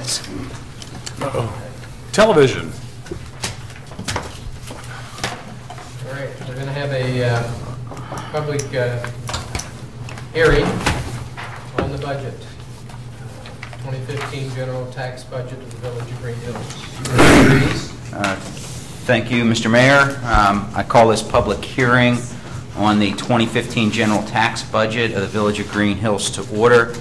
Yes. Television. All right, we're going to have a public hearing on the budget, 2015 general tax budget of the Village of Greenhills. Thank you, Mr. Mayor. I call this public hearing on the 2015 general tax budget of the Village of Greenhills to order.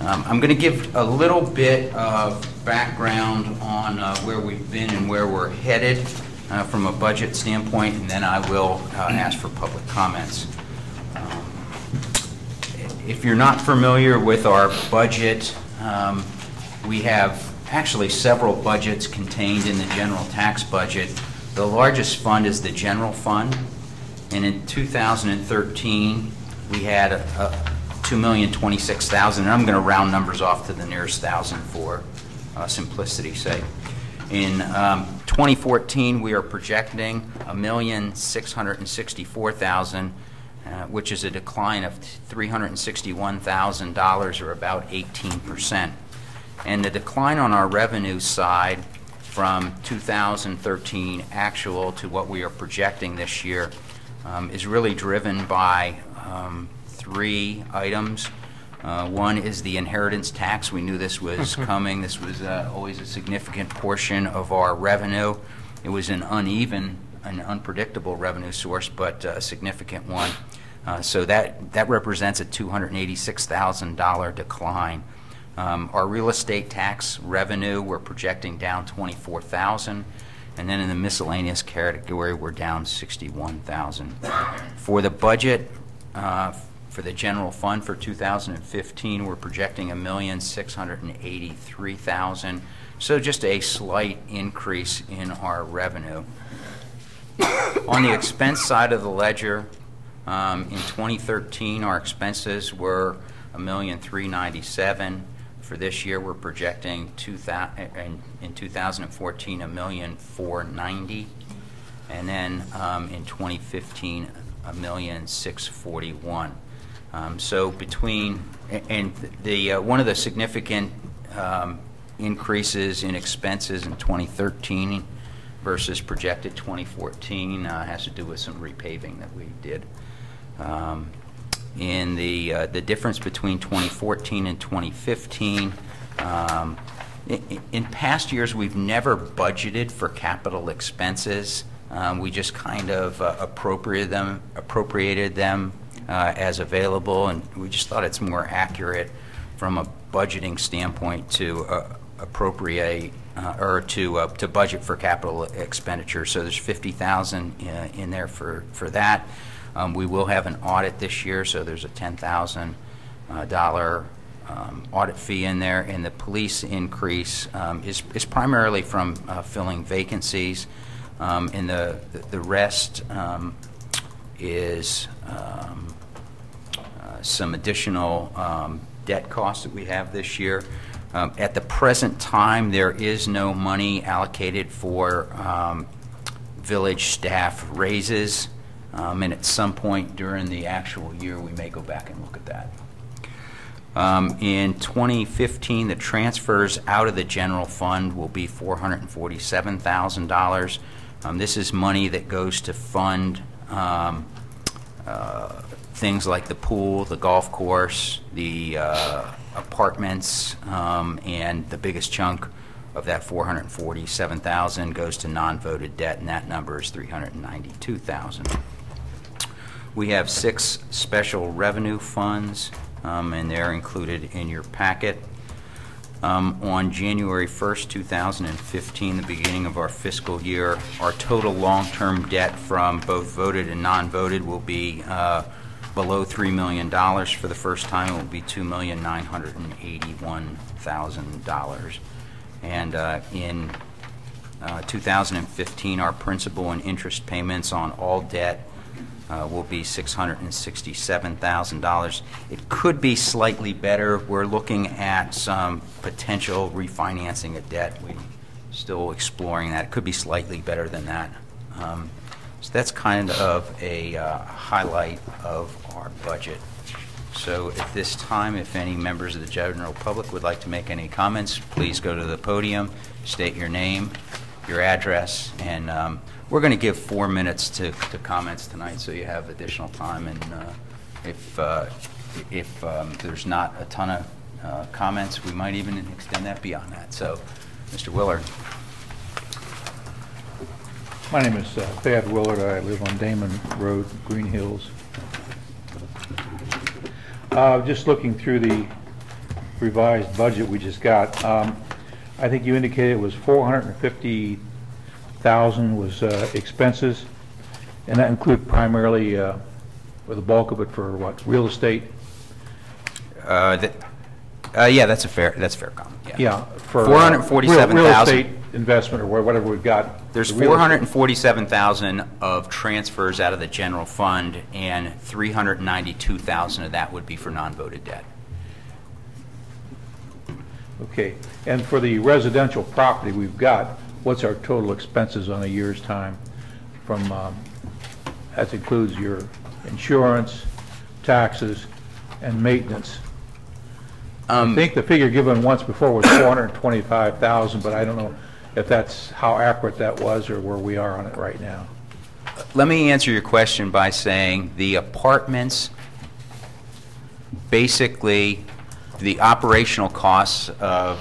I'm going to give a little bit of background on where we've been and where we're headed from a budget standpoint, and then I will ask for public comments. If you're not familiar with our budget, we have actually several budgets contained in the general tax budget. The largest fund is the general fund, and in 2013 we had $2,026,000, and I'm going to round numbers off to the nearest thousand for simplicity's sake. In 2014 we are projecting $1,664,000, which is a decline of $361,000, or about 18%. And the decline on our revenue side from 2013 actual to what we are projecting this year is really driven by three items. One is the inheritance tax. We knew this was coming. This was always a significant portion of our revenue. It was an uneven and unpredictable revenue source, but a significant one. So that represents a $286,000 decline. Our real estate tax revenue, we're projecting down $24,000, and then in the miscellaneous category, we're down $61,000. For the budget, for the general fund for 2015, we're projecting $1,683,000, so just a slight increase in our revenue. On the expense side of the ledger, in 2013, our expenses were $1,397,000. For this year, we're projecting in 2014 $1,490,000, and then in 2015 $1,641,000. So between one of the significant increases in expenses in 2013 versus projected 2014 has to do with some repaving that we did. In the difference between 2014 and 2015, in past years we've never budgeted for capital expenses. We just kind of appropriated them as available, and we just thought it's more accurate from a budgeting standpoint to appropriate or to budget for capital expenditure. So there's $50,000 in there for that. We will have an audit this year, so there's a $10,000 audit fee in there, and the police increase is primarily from filling vacancies, and the rest is some additional debt costs that we have this year. At the present time, there is no money allocated for village staff raises. And at some point during the actual year, we may go back and look at that. In 2015, the transfers out of the general fund will be $447,000. This is money that goes to fund things like the pool, the golf course, the apartments, and the biggest chunk of that $447,000 goes to non-voted debt, and that number is $392,000. We have 6 special revenue funds, and they're included in your packet. On January 1st, 2015, the beginning of our fiscal year, our total long-term debt from both voted and non-voted will be below $3 million. For the first time, it will be $2,981,000. And in 2015, our principal and interest payments on all debt will be $667,000. It could be slightly better. We're looking at some potential refinancing of debt. We're still exploring that. It could be slightly better than that. So that's kind of a highlight of our budget. So at this time, if any members of the general public would like to make any comments, please go to the podium, state your name, your address, and we're going to give 4 minutes to comments tonight, so you have additional time. And if there's not a ton of comments, we might even extend that beyond that. So, Mr. Willard. My name is Thad Willard. I live on Damon Road, Greenhills. Just looking through the revised budget we just got, I think you indicated it was $450,000 was expenses, and that included primarily, or the bulk of it for what, real estate? Yeah, that's a fair comment. Yeah, for $447,000. real estate investment or whatever we've got. There's $447,000 of transfers out of the general fund, and $392,000 of that would be for non-voted debt. Okay, and for the residential property we've got, what's our total expenses on a year's time? From that includes your insurance, taxes, and maintenance. I think the figure given once before was $425,000, but I don't know if that's how accurate that was or where we are on it right now. Let me answer your question by saying the apartments, basically the operational costs of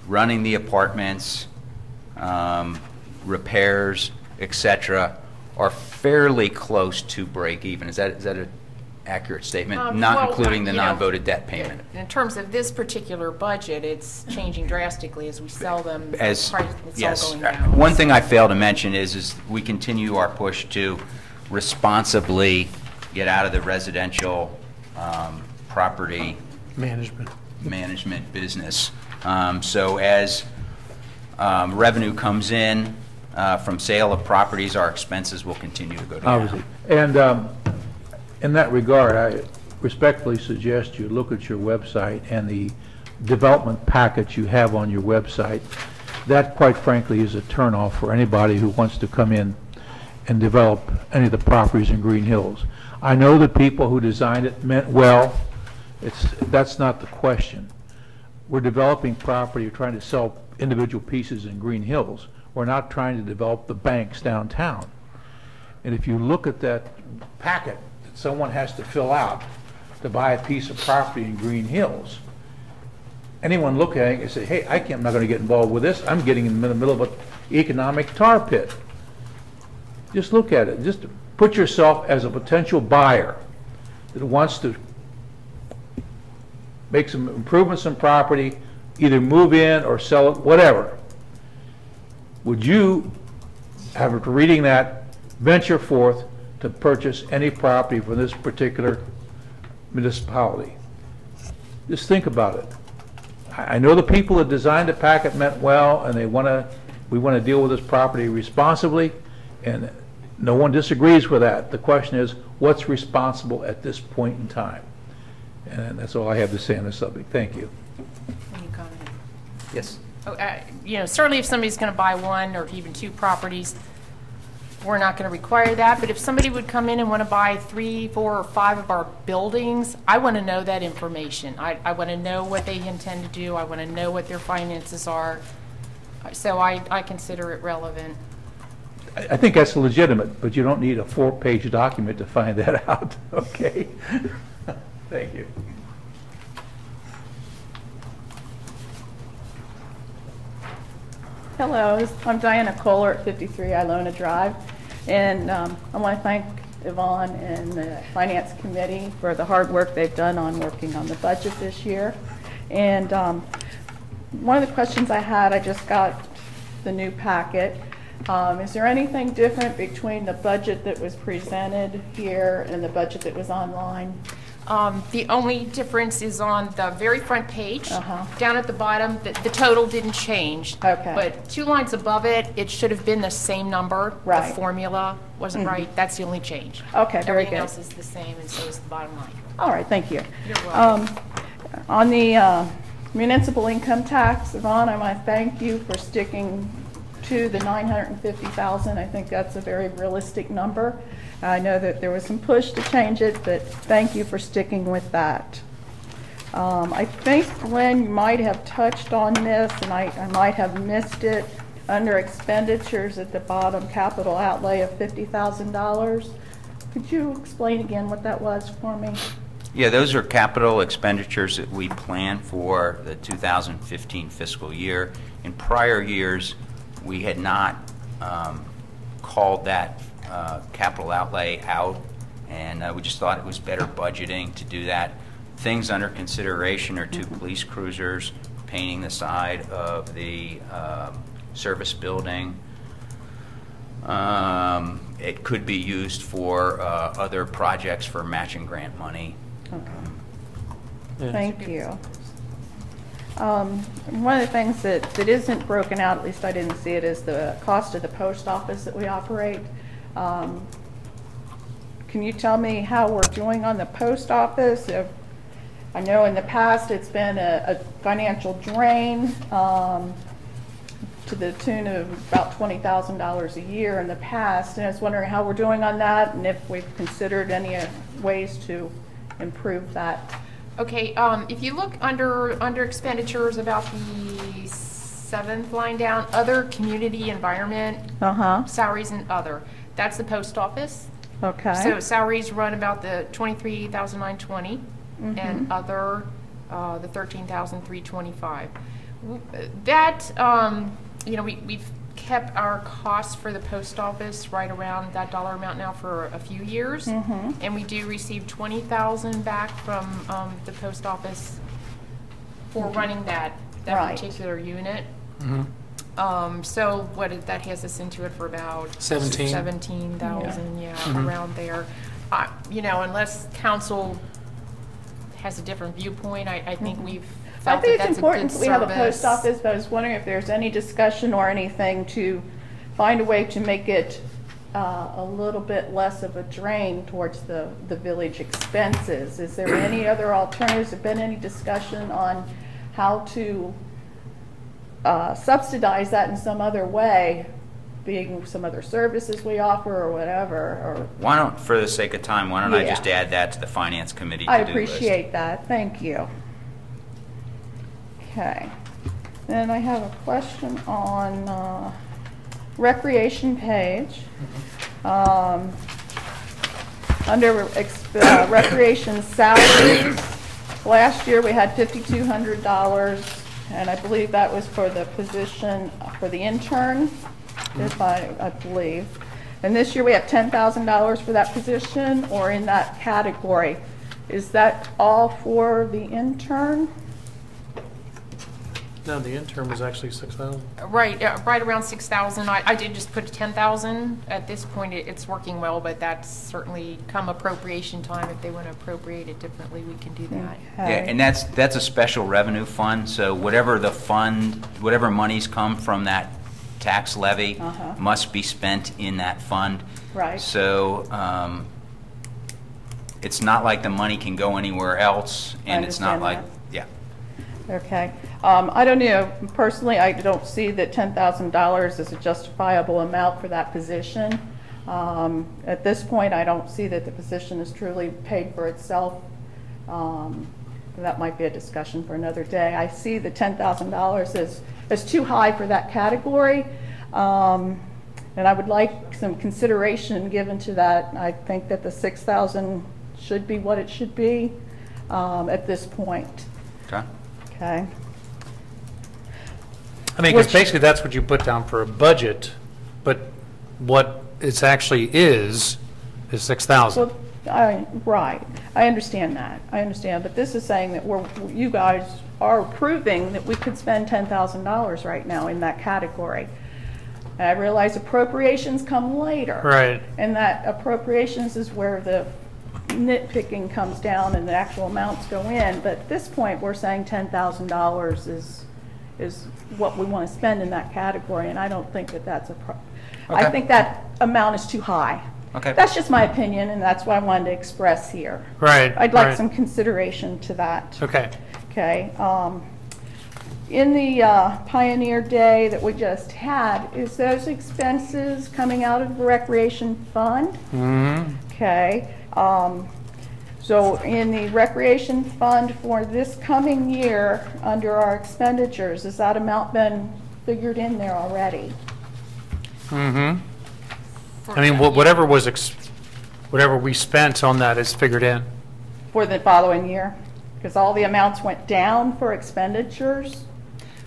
running the apartments, repairs, etc., are fairly close to break even. Is that an accurate statement? Not including the non-voted debt payment. In terms of this particular budget, it's changing drastically as we sell them. It's yes. All going down. One thing I failed to mention is we continue our push to responsibly get out of the residential property management business. So as revenue comes in from sale of properties, our expenses will continue to go down. Obviously. And in that regard, I respectfully suggest you look at your website and the development package you have on your website. That, quite frankly, is a turnoff for anybody who wants to come in and develop any of the properties in Green Hills. I know the people who designed it meant well. That's not the question. We're developing property, we're trying to sell individual pieces in Green Hills. We're not trying to develop the banks downtown. And if you look at that packet that someone has to fill out to buy a piece of property in Green Hills, anyone look at it and say, hey, I'm not going to get involved with this. I'm getting in the middle of an economic tar pit. Just look at it. Just put yourself as a potential buyer that wants to make some improvements in property, either move in or sell it, whatever. Would you, after reading that, venture forth to purchase any property from this particular municipality? Just think about it. I know the people that designed the packet meant well, and we want to deal with this property responsibly, and no one disagrees with that. The question is, what's responsible at this point in time? And that's all I have to say on this subject. Thank you. Any comment? Yes. Oh, certainly if somebody's going to buy one or even two properties, we're not going to require that. But if somebody would come in and want to buy 3, 4, or 5 of our buildings, I want to know that information. I want to know what they intend to do. I want to know what their finances are. So I consider it relevant. I think that's legitimate, but you don't need a 4-page document to find that out. Okay. Thank you. Hello, I'm Diana Kohler at 53 Ilona Drive, and I want to thank Yvonne and the Finance Committee for the hard work they've done on working on the budget this year. And one of the questions I had, I just got the new packet. Is there anything different between the budget that was presented here and the budget that was online? The only difference is on the very front page. Down at the bottom, the total didn't change. Okay. But 2 lines above it, it should have been the same number. Right. The formula wasn't right. That's the only change. Okay, very Everything good. else is the same, and so is the bottom line. All right, thank you. You're welcome. On the municipal income tax, Yvonne, I want to thank you for sticking to the 950,000. I think that's a very realistic number. I know that there was some push to change it, but thank you for sticking with that. I think, Glenn, you might have touched on this, and I might have missed it. Under expenditures at the bottom, capital outlay of $50,000. Could you explain again what that was for me? Yeah, those are capital expenditures that we plan for the 2015 fiscal year. In prior years, we had not called that capital outlay out, and we just thought it was better budgeting to do that. Things under consideration are 2 police cruisers, painting the side of the service building. It could be used for other projects for matching grant money. Okay. Thank you. One of the things that isn't broken out, at least I didn't see it, is the cost of the post office that we operate. Can you tell me how we're doing on the post office? I know in the past it's been a financial drain to the tune of about $20,000 a year in the past, and I was wondering how we're doing on that and if we've considered any ways to improve that. Okay, if you look under expenditures about the 7th line down, other community environment, salaries and other, that's the post office. Okay. So salaries run about the $23,920, and other the $13,325. That you know, we've kept our costs for the post office right around that dollar amount now for a few years, and we do receive $20,000 back from the post office for running that particular unit. So that has us into it for about 17,000, around there. You know, unless council has a different viewpoint, I think we've felt I think that it's that's important a that good we have a service. post office, but I was wondering if there's any discussion or anything to find a way to make it a little bit less of a drain towards the village expenses. Is there any other alternatives? Has there been any discussion on how to subsidize that in some other way, being some other services we offer or whatever? Or Why don't, for the sake of time, why don't I just add that to the Finance Committee to-do I list? appreciate that. Thank you. Okay. Then I have a question on recreation page. Under recreation salaries, last year we had $5,200, and I believe that was for the position for the intern, if I believe. And this year we have $10,000 for that position, or in that category. Is that all for the intern? No, the intern was actually 6,000. Right, right around 6,000. I did just put 10,000. At this point, it's working well, but that's certainly come appropriation time. If they want to appropriate it differently, we can do that. Okay. Yeah, and that's a special revenue fund, so whatever the fund, whatever monies come from that tax levy must be spent in that fund. Right. So it's not like the money can go anywhere else, and it's not like, Okay. I don't know. Personally, I don't see that $10,000 is a justifiable amount for that position. At this point, I don't see that the position is truly paid for itself. That might be a discussion for another day. I see the $10,000 as too high for that category, and I would like some consideration given to that. I think that the $6,000 should be what it should be at this point. okay. Okay. I mean, because basically that's what you put down for a budget, but what it actually is 6,000. Well, right. I understand that. I understand. But this is saying that you guys are proving that we could spend $10,000 right now in that category. And I realize appropriations come later. Right. And that appropriations is where the nitpicking comes down and the actual amounts go in. But at this point, we're saying $10,000 is what we want to spend in that category, and I don't think that that's I think that amount is too high. Okay. That's just my opinion, and that's what I wanted to express here. Right. I'd like right. some consideration to that. Okay. Okay. in the Pioneer Day that we just had, is those expenses coming out of the Recreation Fund? Okay. So in the Recreation Fund for this coming year, under our expenditures, has that amount been figured in there already? I mean, whatever was, whatever we spent on that is figured in. For the following year? Because all the amounts went down for expenditures?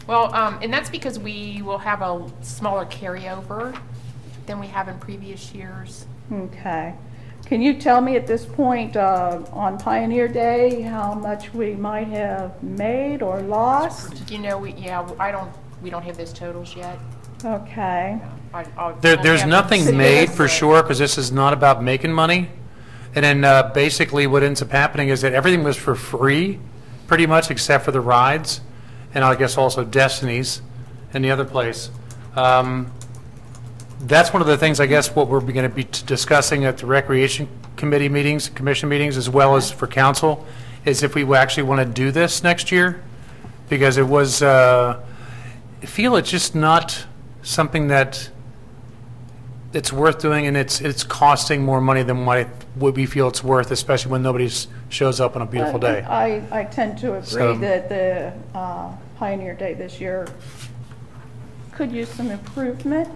Well, and that's because we will have a smaller carryover than we have in previous years. Okay. Can you tell me at this point on Pioneer Day how much we might have made or lost? You know, we don't have those totals yet. Okay. There's nothing made for sure, because this is not about making money. And then basically what ends up happening is that everything was for free, pretty much, except for the rides, and I guess also Destiny's and the other place. That's one of the things, I guess, what we're going to be discussing at the Recreation Committee meetings, Commission meetings, as well as for council, is if we actually want to do this next year, because it was, I feel it's just not something that it's worth doing, and it's costing more money than what we feel it's worth, especially when nobody shows up on a beautiful day. I tend to agree that the Pioneer Day this year could use some improvement.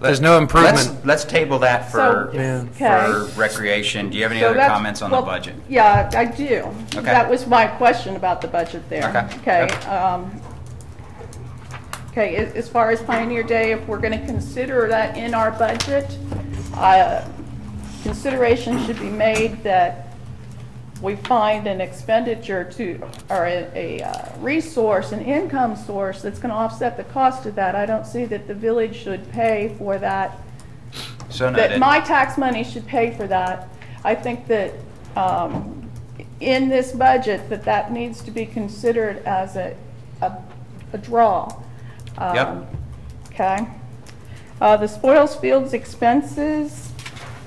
There's no improvement. Let's table that for recreation. Do you have any other comments on the budget? Yeah, I do. Okay. That was my question about the budget there. Okay. Okay, as far as Pioneer Day, if we're going to consider that in our budget, consideration should be made that we find an expenditure to, or a resource, an income source that's going to offset the cost of that. I don't see that the village should pay for that. So that my tax money should pay for that. I think that in this budget that needs to be considered as a draw. Okay. The spoils fields expenses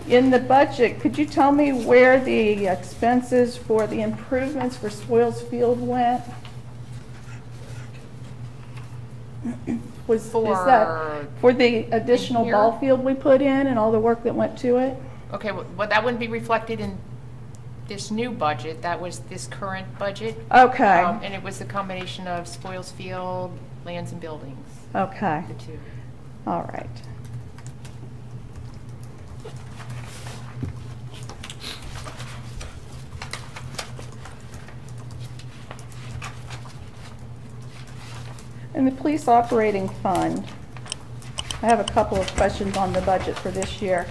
in the budget, could you tell me where the expenses for the improvements for spoils field went? Is that for the additional ball field we put in and all the work that went to it? Okay, well, that wouldn't be reflected in this new budget. That was this current budget. Okay. And it was a combination of spoils field, lands, and buildings. Okay. The two. All right. In the police operating fund, I have a couple of questions on the budget for this year.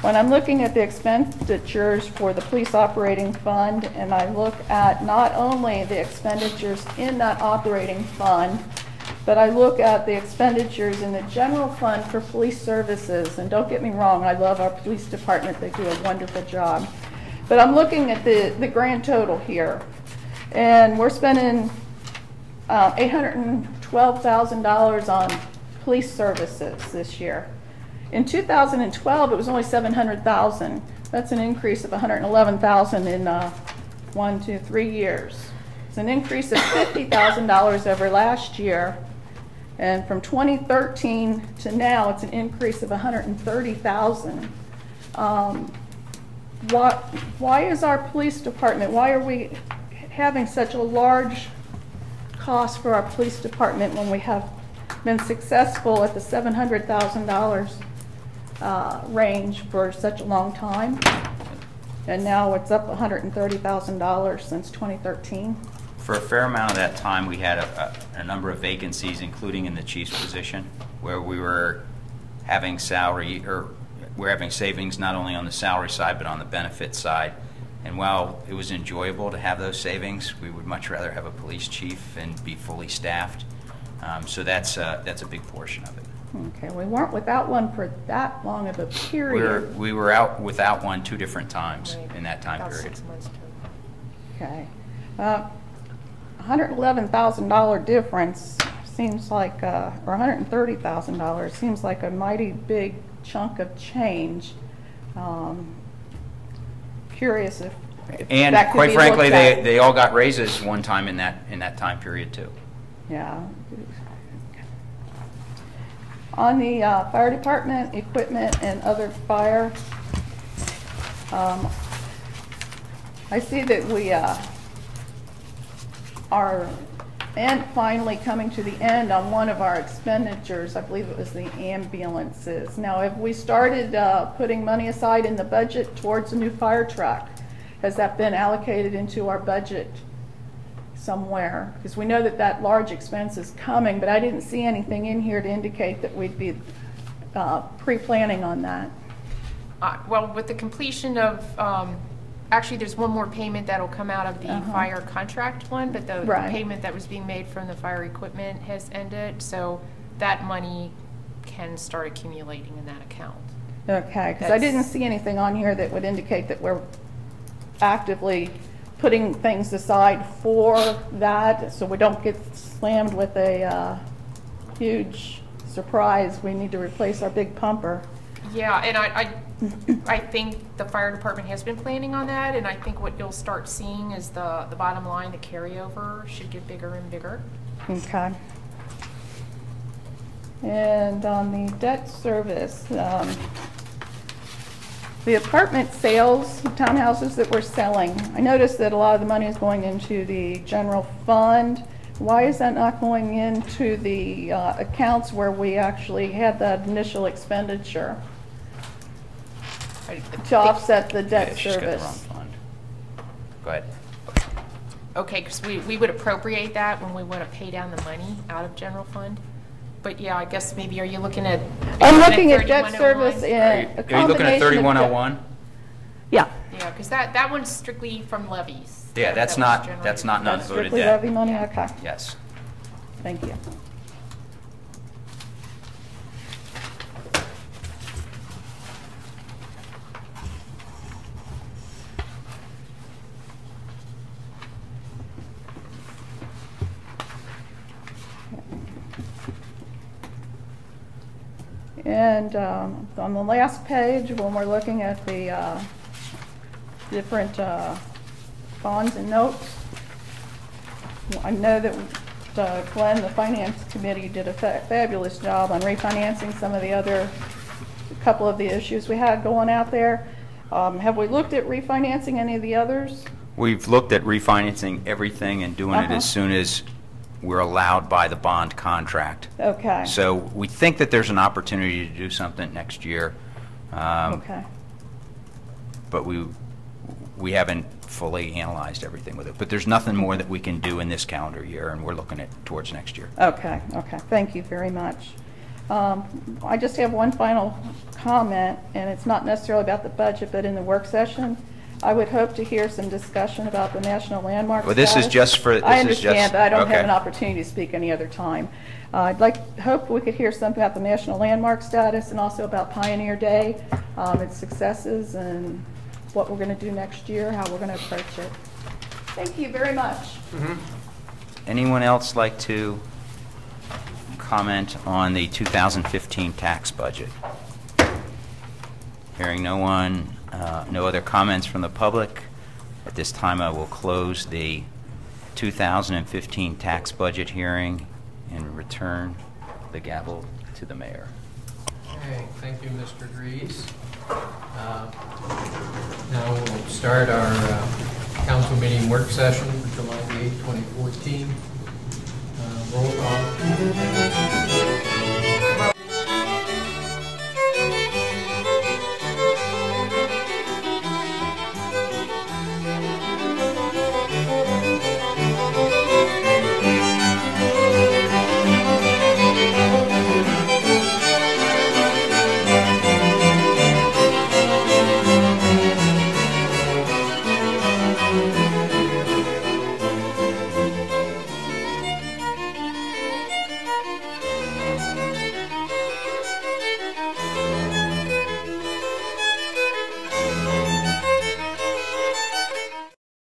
When I'm looking at the expenditures for the police operating fund, and I look at not only the expenditures in that operating fund, but I look at the expenditures in the general fund for police services. And don't get me wrong, I love our police department. They do a wonderful job. But I'm looking at the grand total here. And we're spending $812,000 on police services this year. In 2012, it was only $700,000. That's an increase of $111,000 in 1, 2, 3 years. It's an increase of $50,000 over last year. And from 2013 to now, it's an increase of $130,000. Why is our police department, why are we having such a large cost for our police department when we have been successful at the $700,000 range for such a long time? And now it's up $130,000 since 2013. For a fair amount of that time, we had a number of vacancies, including in the chief's position, where we were having we're having savings not only on the salary side but on the benefit side. And while it was enjoyable to have those savings, we would much rather have a police chief and be fully staffed. So that's a big portion of it. Okay, we weren't without one for that long of a period. We were out without one 2 different times in that time About period. 6 months total. Okay. $111,000 difference seems like, or $130,000 seems like a mighty big chunk of change. Curious if and that could quite be frankly, looked at. they all got raises one time in that time period too. Yeah. On the fire department, equipment and other fire, I see that we are finally coming to the end on one of our expenditures. I believe it was the ambulances. Now, have we started putting money aside in the budget towards a new fire truck? Has that been allocated into our budget somewhere? Because we know that that large expense is coming, but I didn't see anything in here to indicate that we'd be pre-planning on that. Well, with the completion of, actually, there's one more payment that'll come out of the fire contract one, but the payment that was being made from the fire equipment has ended, so that money can start accumulating in that account. Okay, because I didn't see anything on here that would indicate that we're actively putting things aside for that, so we don't get slammed with a huge surprise. We need to replace our big pumper. Yeah, and I think the fire department has been planning on that, and I think what you'll start seeing is the bottom line, the carryover, should get bigger and bigger. Okay. And on the debt service, the apartment sales, townhouses that we're selling, I noticed that a lot of the money is going into the general fund. Why is that not going into the accounts where we actually had that initial expenditure to offset the debt She's got the wrong service? fund. Go ahead. Okay, because we would appropriate that when we want to pay down the money out of general fund. But yeah, I guess maybe, are you looking at? I'm looking at debt service Are in a you looking at combination of 3101? Yeah. Yeah, because that one's strictly from levies. Yeah, that's That was not generated. that's not That's non-voted strictly debt. levy money? Okay, Yes. thank you. And on the last page, when we're looking at the different bonds and notes, I know that Glenn, the Finance Committee, did a fabulous job on refinancing some of the other, couple of the issues we had going out there. Have we looked at refinancing any of the others? We've looked at refinancing everything and doing it as soon as we're allowed by the bond contract. Okay. So we think that there's an opportunity to do something next year, Okay. but we haven't fully analyzed everything with it. But there's nothing more that we can do in this calendar year, and we're looking at towards next year. Okay, okay. Thank you very much. I just have one final comment, and it's not necessarily about the budget, but in the work session, I would hope to hear some discussion about the National Landmark Well, this is status. just for, I this is just. understand, but I don't have okay. an opportunity to speak any other time. Hope we could hear something about the National Landmark status and also about Pioneer Day, its successes, and what we're going to do next year, how we're going to approach it. Thank you very much. Anyone else like to comment on the 2015 tax budget? Hearing no one, no other comments from the public, at this time I will close the 2015 tax budget hearing and return the gavel to the mayor. Okay, thank you, Mr. Dries. Now we'll start our council meeting work session for July 8, 2014.